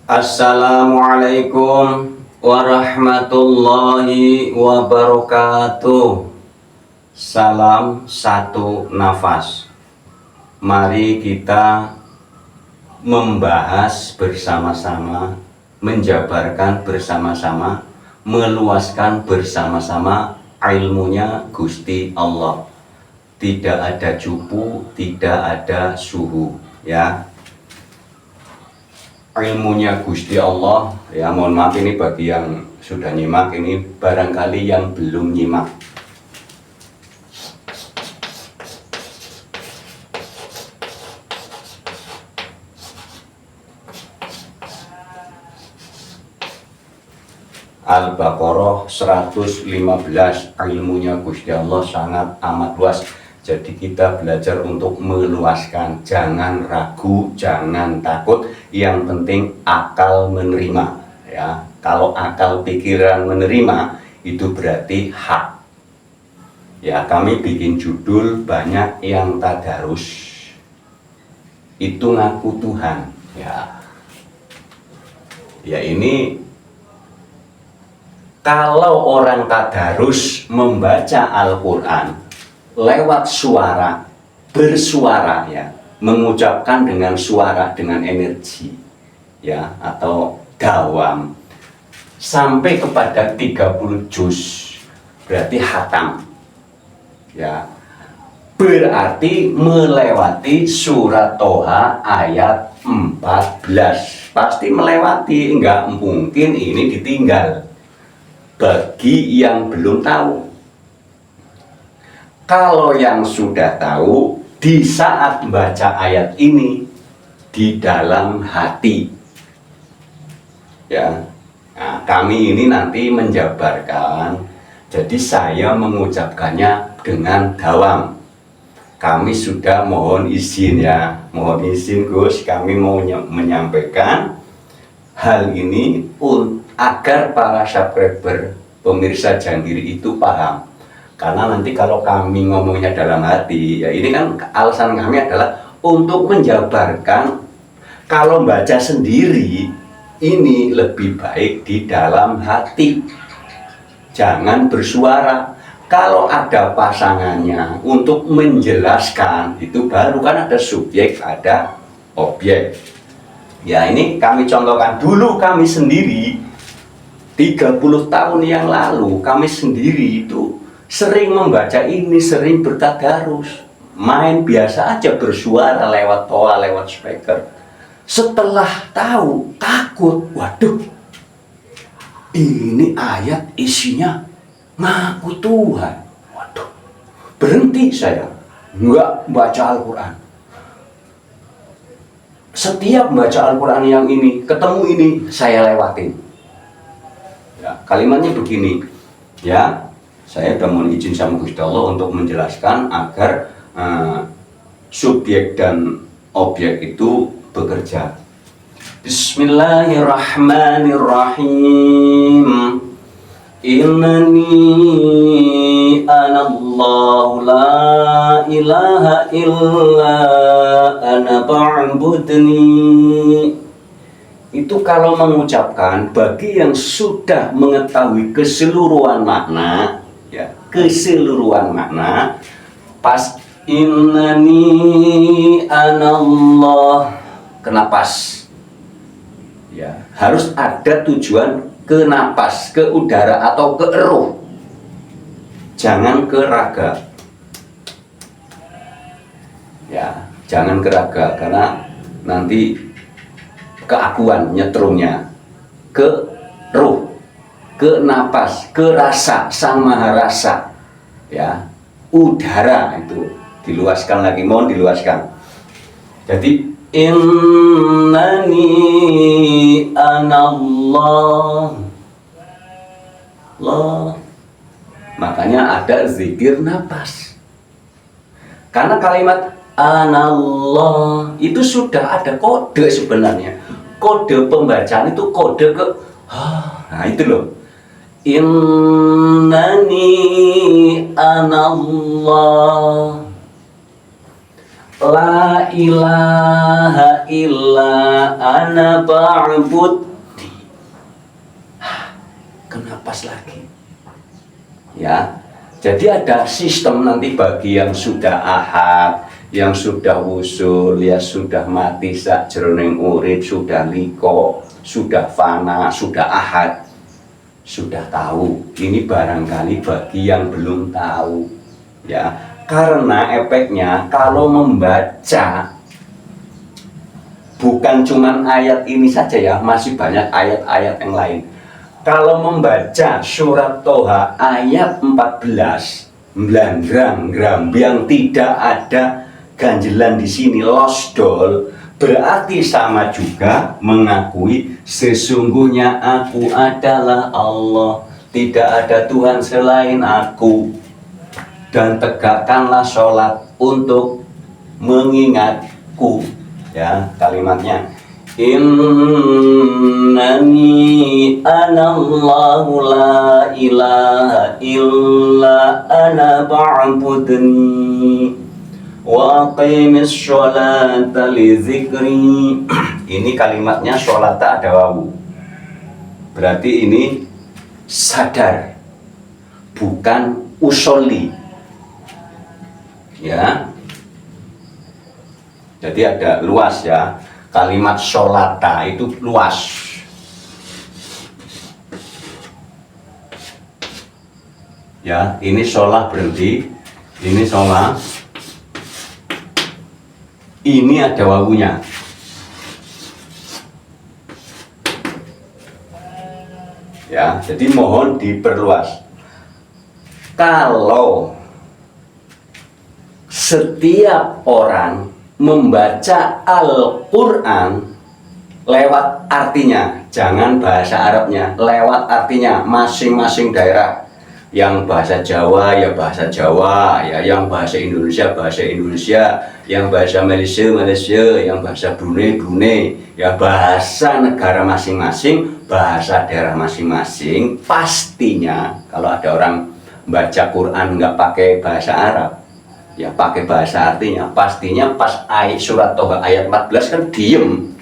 Assalamualaikum warahmatullahi wabarakatuh. Salam satu nafas. Mari kita membahas bersama-sama, menjabarkan bersama-sama, meluaskan bersama-sama ilmunya Gusti Allah. Tidak ada cupu, tidak ada suhu, ya. Ilmunya Gusti Allah, ya, mohon maaf ini bagi yang sudah nyimak, ini barangkali yang belum nyimak. Al-Baqarah 115, ilmunya Gusti Allah sangat amat luas. Jadi kita belajar untuk meluaskan, jangan ragu, jangan takut, yang penting akal menerima, ya. Kalau akal pikiran menerima, itu berarti hak. Ya, kami bikin judul banyak yang tadarus itu ngaku Tuhan, ya. Ya, ini kalau orang tadarus membaca Al-Quran lewat suara, bersuara, ya, mengucapkan dengan suara, dengan energi, ya, atau dawam sampai kepada 30 juz, berarti khatam, ya, berarti melewati surat Toha ayat 14, pasti melewati, enggak mungkin ini ditinggal. Bagi yang belum tahu, kalau yang sudah tahu, di saat membaca ayat ini di dalam hati, ya. Nah, kami ini nanti menjabarkan, jadi saya mengucapkannya dengan dawam. Kami sudah mohon izin, ya, mohon izin Gus, kami mau menyampaikan hal ini agar para subscriber pemirsa Jandiri itu paham. Karena nanti kalau kami ngomongnya dalam hati, ya ini kan alasan kami adalah untuk menjabarkan kalau baca sendiri ini lebih baik di dalam hati, jangan bersuara. Kalau ada pasangannya untuk menjelaskan, itu baru kan ada subjek, ada objek. Ya, ini kami contohkan dulu, kami sendiri 30 tahun yang lalu kami sendiri itu sering membaca ini, sering bertadarus, main biasa aja bersuara lewat toa, lewat speaker. Setelah tahu, takut, waduh, ini ayat isinya ngaku Tuhan. Waduh, berhenti saya, nggak baca Al-Quran. Setiap membaca Al-Quran yang ini, ketemu ini, saya lewatin. Ya, kalimatnya begini, ya. Saya sudah mohon izin sama Gusti Allah untuk menjelaskan agar subjek dan objek itu bekerja. Bismillahirrahmanirrahim. Innani anallahu la ilaha illa ana fa'budni. Itu kalau mengucapkan, bagi yang sudah mengetahui keseluruhan makna, ya, keseluruhan makna, pas innani anallah, kena pas, ya, harus ada tujuan ke napas, ke udara atau ke eruh, jangan ke raga, ya, jangan ke raga, karena nanti keakuan nyetrumnya, ke ruh, ke napas, ke rasa, sang maha rasa, ya, udara itu diluaskan lagi, mohon diluaskan. Jadi innani anallah, Allah. Makanya ada zikir napas, karena kalimat anallah itu sudah ada kode sebenarnya. Kode pembacaan itu kode ke, nah itu loh, innani anallah. La ilaha illa ana ba'bud. Kena pas lagi. Ya. Jadi ada sistem nanti bagi yang sudah ahad, yang sudah wusul, ya sudah mati sak jroning urip, sudah liko, sudah fana, sudah ahad, sudah tahu. Ini barangkali bagi yang belum tahu, ya. Karena efeknya kalau membaca bukan cuma ayat ini saja ya, masih banyak ayat-ayat yang lain. Kalau membaca surat Toha ayat 14, Nglandram yang tidak ada ganjelan di sini, losdol, berarti sama juga mengakui sesungguhnya aku adalah Allah, tidak ada Tuhan selain aku, dan tegakkanlah sholat untuk mengingatku. Ya, kalimatnya innani anallahu la ilaha illa ana fa'budni wa aqimis sholata li dzikri. Ini kalimatnya sholata ada wawu, berarti ini sadar, bukan usolli, ya. Jadi ada luas ya, kalimat sholata itu luas. Ya, ini sholat berhenti, ini sholat, ini ada wawunya. Ya, jadi mohon diperluas. Kalau setiap orang membaca Al-Quran lewat artinya, jangan bahasa Arabnya, lewat artinya, masing-masing daerah. Yang bahasa Jawa ya bahasa Jawa, ya, yang bahasa Indonesia bahasa Indonesia, yang bahasa Malaysia Malaysia, yang bahasa Brunei Brunei, ya bahasa negara masing-masing, bahasa daerah masing-masing. Pastinya kalau ada orang baca Quran nggak pakai bahasa Arab, ya pakai bahasa artinya, pastinya pas ayat surat Toha ayat 14 kan diem,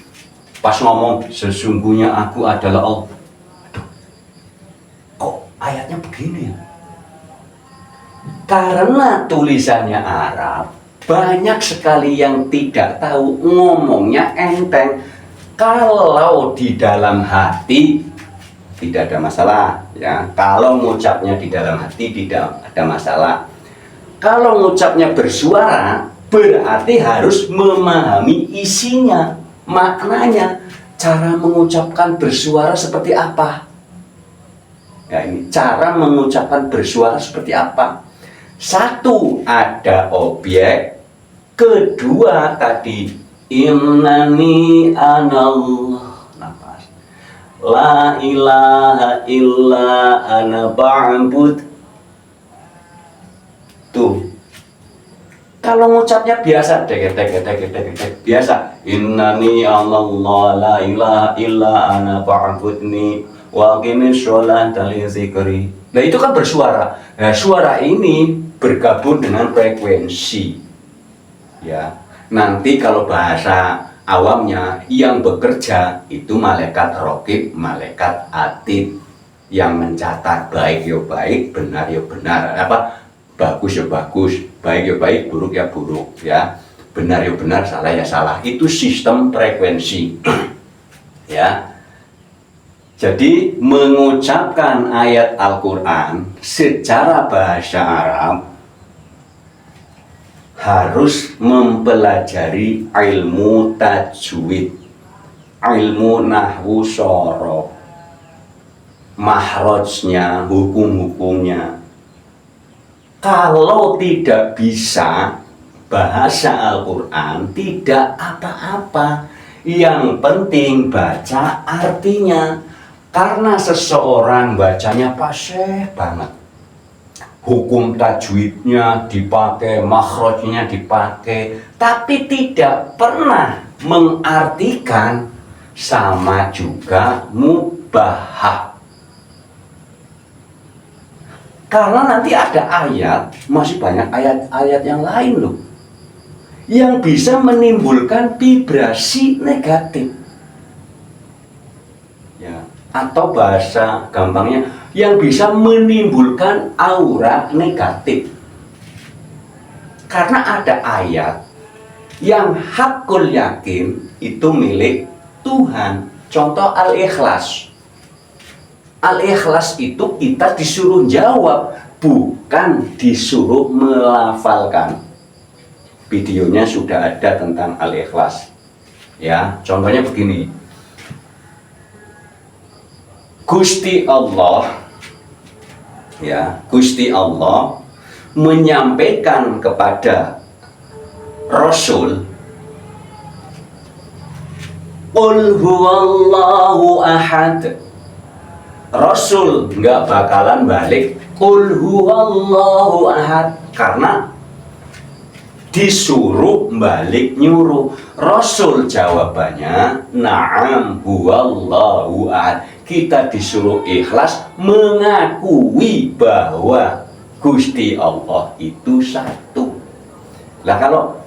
pas ngomong sesungguhnya aku adalah Allah. Aduh, kok ayatnya begini ya? Karena tulisannya Arab, banyak sekali yang tidak tahu, ngomongnya enteng. Kalau di dalam hati tidak ada masalah, ya. Kalau ngucapnya di dalam hati tidak ada masalah. Kalau ngucapnya bersuara, berarti harus memahami isinya, maknanya, cara mengucapkan bersuara seperti apa. Ya, ini cara mengucapkan bersuara seperti apa. Satu, ada objek. Kedua, tadi innani anallah, nafas, la ilaha illa ana ba'bud. Tuh, kalau ngucapnya biasa, biasa, innani Allah la ilaha illa ana fa'budni wa aqimis sholata li dzikri. Nah, itu kan bersuara. Nah, suara ini bergabung dengan frekuensi. Ya, nanti kalau bahasa awamnya yang bekerja itu malaikat raqib, malaikat atid yang mencatat, baik ya baik, benar ya benar, bagus ya bagus, baik ya baik, buruk ya buruk, ya, benar ya benar, salah ya salah. Itu sistem frekuensi. Ya. Jadi mengucapkan ayat Al-Quran secara bahasa Arab harus mempelajari ilmu tajwid, ilmu nahwu shorof, mahrojnya, hukum-hukumnya. Kalau tidak bisa bahasa Al-Quran, tidak apa-apa. Yang penting baca artinya. Karena seseorang bacanya fasih banget, hukum tajwidnya dipakai, makhrajnya dipakai, tapi tidak pernah mengartikan, sama juga mubahah. Karena nanti ada ayat, masih banyak ayat-ayat yang lain loh, yang bisa menimbulkan vibrasi negatif. Ya, atau bahasa gampangnya yang bisa menimbulkan aura negatif. Karena ada ayat yang hakul yakin itu milik Tuhan. Contoh Al-Ikhlas. Al-Ikhlas itu kita disuruh jawab, bukan disuruh melafalkan. Videonya sudah ada tentang Al-Ikhlas. Ya, contohnya begini. Gusti Allah, ya, Gusti Allah menyampaikan kepada Rasul, Qul huwallahu ahad. Rasul nggak bakalan balik Qul huwallahu ahad, karena disuruh balik nyuruh. Rasul jawabannya na'am huwallahu ahad. Kita disuruh ikhlas mengakui bahwa Gusti Allah itu satu. Lah kalau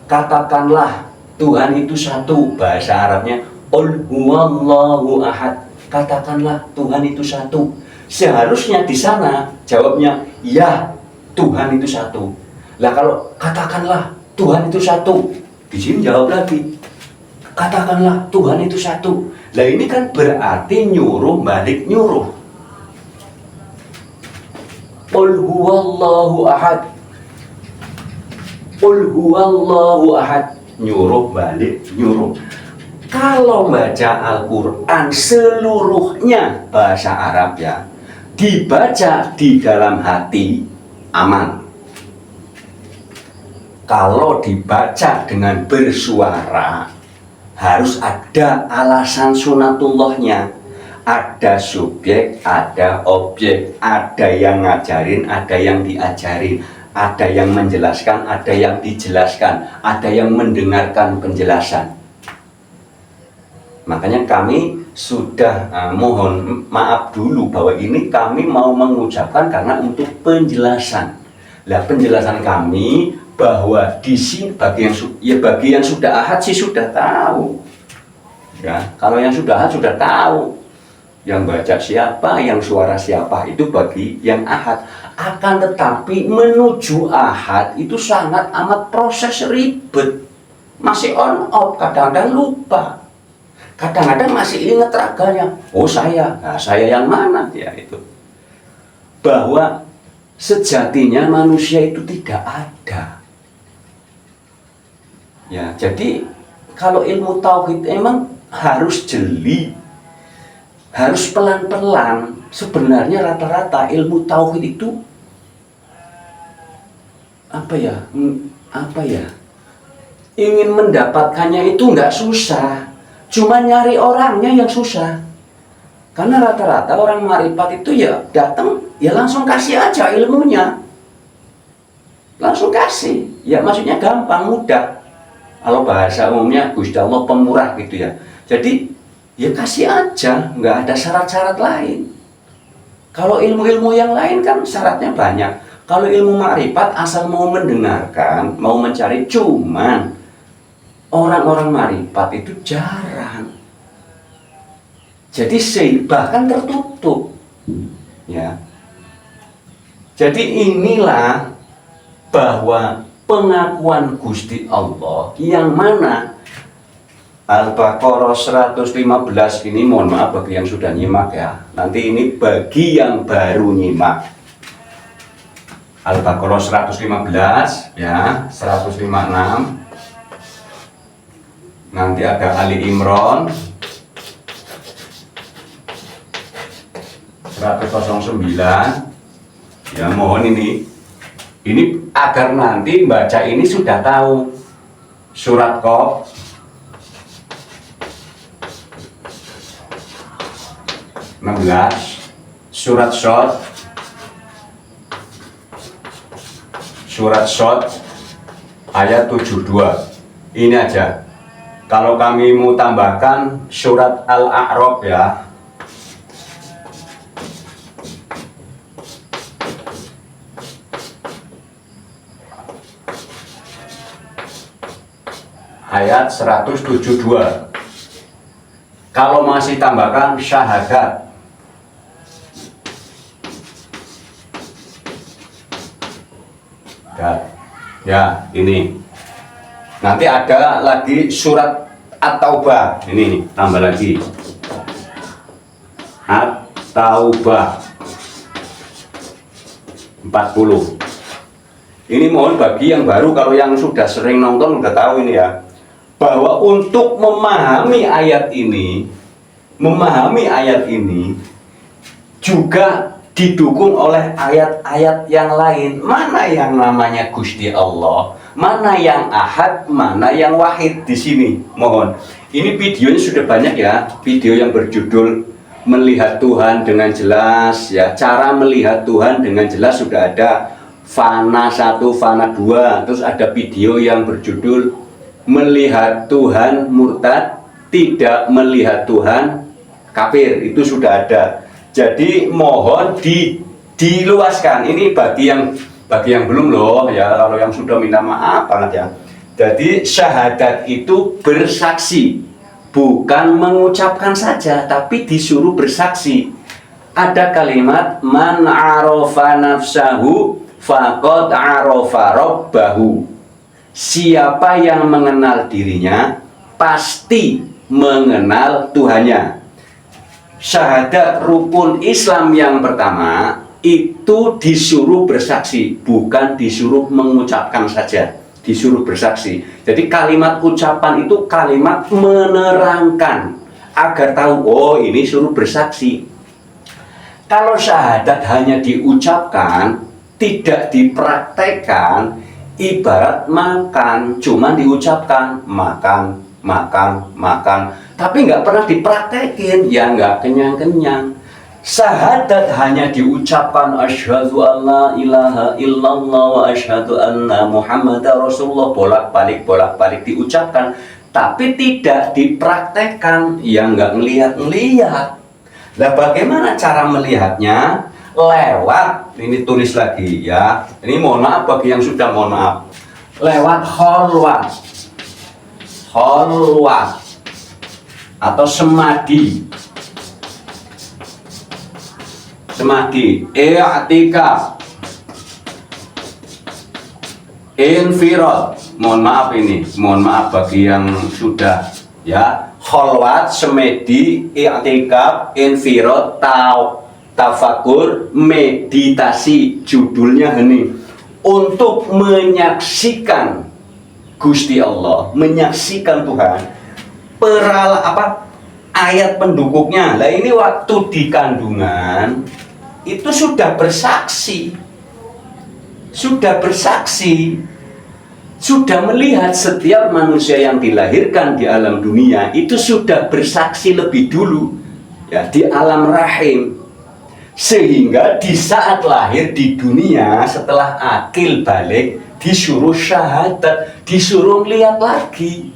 katakanlah Tuhan itu satu, bahasa Arabnya Qul huwallahu ahad. Katakanlah Tuhan itu satu. Seharusnya di sana jawabnya ya, Tuhan itu satu. Lah kalau katakanlah Tuhan itu satu, di sini jawab lagi katakanlah Tuhan itu satu. Lah ini kan berarti nyuruh balik nyuruh. Qul huwallahu ahad. Qul huwallahu ahad, nyuruh balik nyuruh. Kalau baca Al-Quran seluruhnya bahasa Arab ya, dibaca di dalam hati aman. Kalau dibaca dengan bersuara harus ada alasan sunatullahnya. Ada subjek, ada objek, ada yang ngajarin, ada yang diajarin, ada yang menjelaskan, ada yang dijelaskan, ada yang mendengarkan penjelasan. Makanya kami sudah mohon maaf dulu bahwa ini kami mau mengucapkan karena untuk penjelasan. Lah penjelasan kami bahwa di sini bagi yang sudah ahad sih sudah tahu. Ya, kalau yang sudah ahad sudah tahu. Yang baca siapa, yang suara siapa, itu bagi yang ahad. Akan tetapi menuju ahad itu sangat amat proses ribet. Masih on off, kadang-kadang lupa. Kadang-kadang masih ingat raganya. Oh saya, nah, saya yang mana? Ya itu. Bahwa sejatinya manusia itu tidak ada. Ya, jadi kalau ilmu tauhid emang harus jeli, harus pelan-pelan. Sebenarnya rata-rata ilmu tauhid itu apa ya? Ingin mendapatkannya itu nggak susah, cuma nyari orangnya yang susah. Karena rata-rata orang marifat itu ya datang, ya langsung kasih aja ilmunya, langsung kasih. Ya maksudnya gampang, mudah. Kalau bahasa umumnya Gusti Allah pemurah gitu ya. Jadi ya kasih aja, nggak ada syarat-syarat lain. Kalau ilmu-ilmu yang lain kan syaratnya banyak. Kalau ilmu makrifat asal mau mendengarkan, mau mencari, cuman orang-orang makrifat itu jarang. Jadi bahkan tertutup. Ya. Jadi inilah bahwa pengakuan Gusti Allah yang mana Al-Baqarah 115 ini, mohon maaf bagi yang sudah nyimak ya. Nanti ini bagi yang baru nyimak. Al-Baqarah 115 ya, 156. Nanti ada Ali Imran 109. Ya mohon ini agar nanti baca ini sudah tahu surat Qaf, surat Shad, ayat 72. Ini aja. Kalau kami mau tambahkan surat Al-A'raf ya. ayat 172. Kalau masih tambahkan syahadat. Ya, ini. Nanti ada lagi surat At-Taubah. Ini nih, tambah lagi. At-Taubah 40. Ini mohon bagi yang baru, kalau yang sudah sering nonton udah tahu ini ya, bahwa untuk memahami ayat ini juga didukung oleh ayat-ayat yang lain. Mana yang namanya Gusti Allah, mana yang Ahad, mana yang Wahid di sini. Mohon. Ini videonya sudah banyak ya, video yang berjudul Melihat Tuhan dengan Jelas ya. Cara melihat Tuhan dengan jelas sudah ada. Fana 1, Fana 2, terus ada video yang berjudul Melihat Tuhan Murtad, Tidak Melihat Tuhan Kafir, itu sudah ada. Jadi mohon diluaskan. Ini bagi yang belum loh ya, kalau yang sudah minta maaf banget ya. Jadi syahadat itu bersaksi, bukan mengucapkan saja, tapi disuruh bersaksi. Ada kalimat man arofa nafsahu faqad arofa rabbahu. Siapa yang mengenal dirinya pasti mengenal Tuhannya. Syahadat rukun Islam yang pertama itu disuruh bersaksi, bukan disuruh mengucapkan saja, disuruh bersaksi. Jadi kalimat ucapan itu kalimat menerangkan agar tahu, oh ini suruh bersaksi. Kalau syahadat hanya diucapkan, tidak dipraktekkan, ibarat makan, cuma diucapkan makan, tapi nggak pernah dipraktekin, ya nggak kenyang-kenyang. Syahadat hanya diucapkan asyhadu an la ilaha illallah wa asyhadu anna muhammadar rasulullah, bolak-balik diucapkan, tapi tidak dipraktekkan, ya nggak ngelihat. Nah, bagaimana cara melihatnya? Lewat, ini tulis lagi ya, ini mohon maaf bagi yang sudah mohon maaf, lewat kholwat atau semadi, i'tikaf, infirad. Mohon maaf bagi yang sudah ya, kholwat, semedi, i'tikaf, infirad, tafakur, meditasi, judulnya ini untuk menyaksikan Gusti Allah, menyaksikan Tuhan. Ayat pendukungnya. Lah ini waktu di kandungan itu sudah bersaksi, sudah melihat setiap manusia yang dilahirkan di alam dunia itu sudah bersaksi lebih dulu ya di alam rahim. Sehingga di saat lahir di dunia, setelah akil balik, disuruh syahadat, disuruh lihat lagi.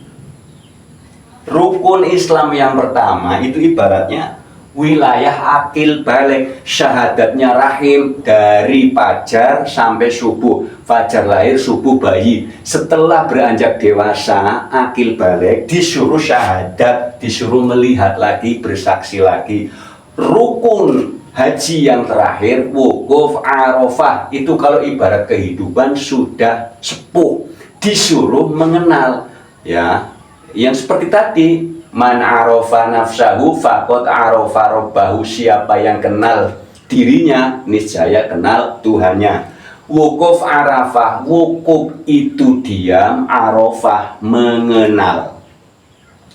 Rukun Islam yang pertama itu ibaratnya wilayah akil balik, syahadatnya rahim dari fajar sampai subuh. Fajar lahir, subuh bayi. Setelah beranjak dewasa, akil balik, disuruh syahadat, disuruh melihat lagi, bersaksi lagi. Rukun haji yang terakhir, wukuf Arafah, itu kalau ibarat kehidupan sudah sepuh, disuruh mengenal ya, yang seperti tadi, man arafa nafsahu faqad arafa rabbahu. Siapa yang kenal dirinya niscaya kenal Tuhannya. Wukuf Arafah, wukuf itu diam, Arafah mengenal.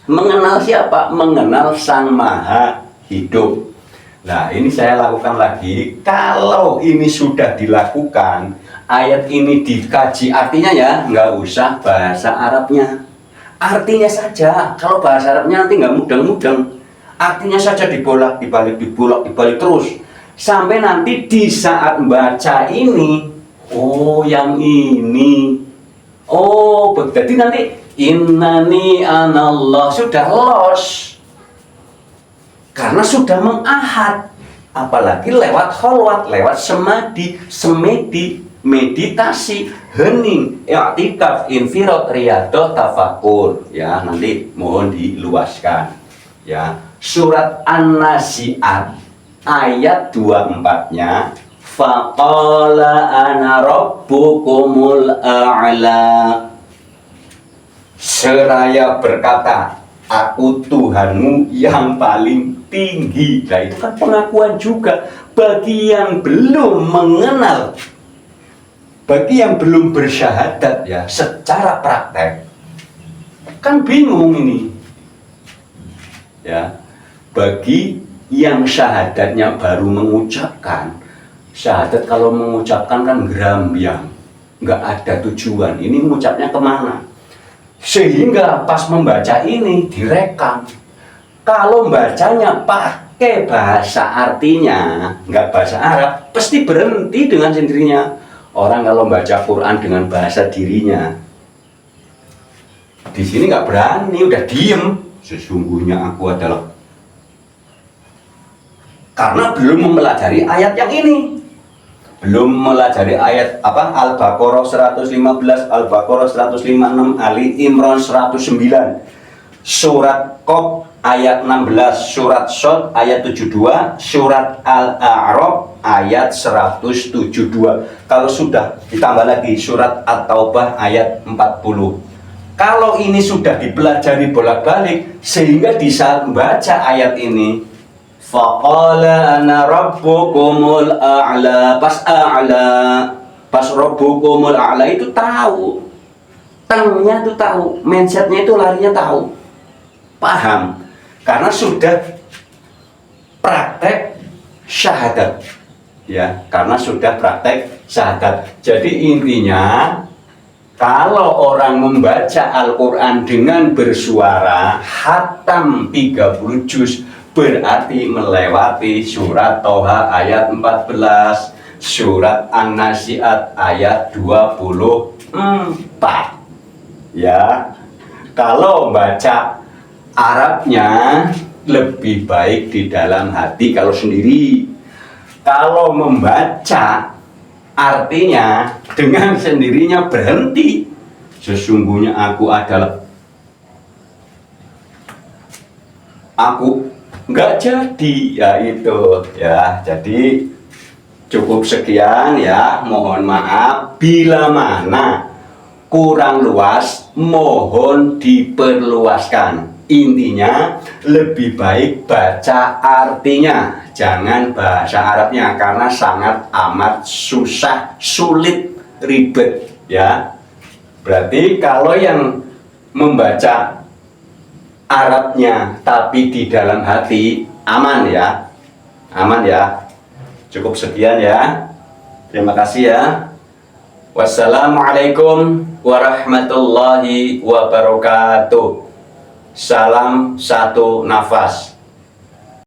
Mengenal siapa? Mengenal Sang Maha Hidup. Nah, ini saya lakukan lagi. Kalau ini sudah dilakukan, ayat ini dikaji artinya ya, nggak usah bahasa Arabnya. Artinya saja. Kalau bahasa Arabnya nanti nggak mudeng-mudeng. Artinya saja dibalik terus. Sampai nanti di saat baca ini, oh yang ini. Oh, berarti nanti innani anallah sudah los. Karena sudah mengahad, apalagi lewat kholwat, lewat semedi, meditasi, hening, i'tikaf, infirad, riyadhah, tafakur. Ya, nanti mohon diluaskan. Ya, surat An-Nazi'at ayat 24-nya faqala ana rabbukumul a'la. Seraya berkata, aku Tuhanmu yang paling tinggi. Nah, itu kan pengakuan juga bagi yang belum mengenal, bagi yang belum bersyahadat ya secara praktek. Kan bingung ini. Ya, bagi yang syahadatnya baru mengucapkan, syahadat kalau mengucapkan kan gerambiang, nggak ada tujuan. Ini mengucapnya kemana? Sehingga pas membaca ini direkam. Kalau bacanya pakai bahasa artinya, nggak bahasa Arab, pasti berhenti dengan sendirinya. Orang kalau baca Quran dengan bahasa dirinya, di sini nggak berani, udah diem. Sesungguhnya aku adalah, karena belum mempelajari ayat yang ini. Belum mempelajari ayat apa? Al-Baqarah 115, Al-Baqarah 156, Ali Imran 109, surat Qaf ayat 16, surat Shad ayat 72, surat Al-A'raf ayat 172. Kalau sudah ditambah lagi surat At-Taubah ayat 40. Kalau ini sudah dipelajari bolak-balik sehingga di saat membaca ayat ini faqala ana rabbukumul a'la, pas a'la, pas rabbukumul a'la itu tahu, tengnya itu tahu, mindsetnya itu larinya tahu, paham, karena sudah praktek syahadat ya, karena sudah praktek syahadat. Jadi intinya kalau orang membaca Al-Quran dengan bersuara hatam 30 juz berarti melewati surat Toha ayat 14, surat An-Nazi'at ayat 24. Ya, kalau baca Arabnya lebih baik di dalam hati kalau sendiri. Kalau membaca artinya dengan sendirinya berhenti. Sesungguhnya aku adalah, aku nggak jadi, ya itu ya. Jadi cukup sekian ya, mohon maaf bila mana kurang luas mohon diperluaskan. Intinya lebih baik baca artinya, jangan bahasa Arabnya, karena sangat amat susah, sulit, ribet ya. Berarti kalau yang membaca Arabnya tapi di dalam hati aman ya, aman ya. Cukup sekian ya, terima kasih ya. Wassalamualaikum warahmatullahi wabarakatuh. Salam satu nafas.